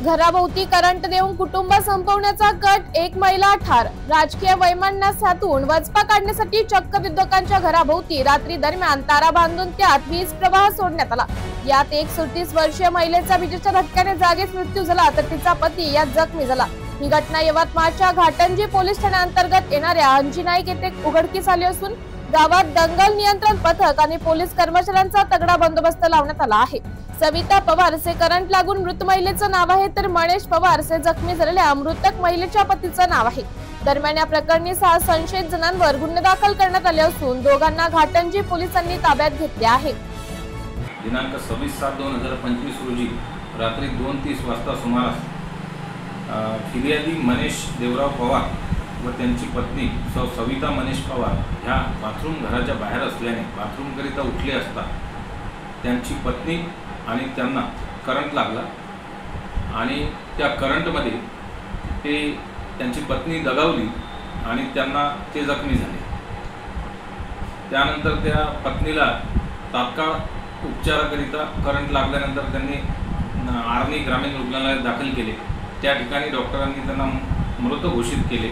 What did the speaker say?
घराभोवती करंट देऊन कुटुंब संपवण्याचा कट, एक महिला ठार. राजकीय वैमनस्यातून वचपा काढण्यासाठी चक्क विद्रोहाच्या घराभोवती रात्री दरम्यान तारा बांधून त्यात वीज प्रवाह सोडण्यात आला. यात एक 37 वर्षीय महिलेचा विजेच्या धक्क्याने जागीच मृत्यू झाला, तर तिचा पती यात जखमी झाला. ही घटना यवतमाळच्या घाटंजी पोलीस ठाण्याअंतर्गत येणाऱ्या अंजिनाईक येथे उघडकीस आली असून गावात दंगल नियंत्रण पथक आणि पोलीस कर्मचाऱ्यांचा तगडा बंदोबस्त लावण्यात आला आहे. सविता पवार असे करंट लागून मृत महिलेचं नाव आहे, तर महेश पवार असे जखमी झालेल्या मृतक महिलेच्या पतीचं नाव आहे. दरम्यान या प्रकरणी 6 संशयित जणांवर गुन्हे दाखल करण्यात आले असून दोघांना घाटंजी पोलिसांनी ताब्यात घेतले आहे. दिनांक 26/7/2025 रोजी रात्री 2:30 वाजता सुमारास फिर्यादी महेश देवराव पवार व त्यांची पत्नी सविता महेश पवार ह्या बाथरूम घराच्या बाहेर असल्याने बाथरूमकरिता उठले असता त्यांची पत्नी आणि त्यांना करंट लागला आणि त्या करंटमध्ये त्यांची पत्नी दगावली आणि त्यांना ते जखमी झाले. त्यानंतर त्या पत्नीला तात्काळ उपचाराकरिता करंट लागल्यानंतर त्यांनी आर्णी ग्रामीण रुग्णालयात दाखल केले. त्या ठिकाणी डॉक्टरांनी त्यांना मृत घोषित केले.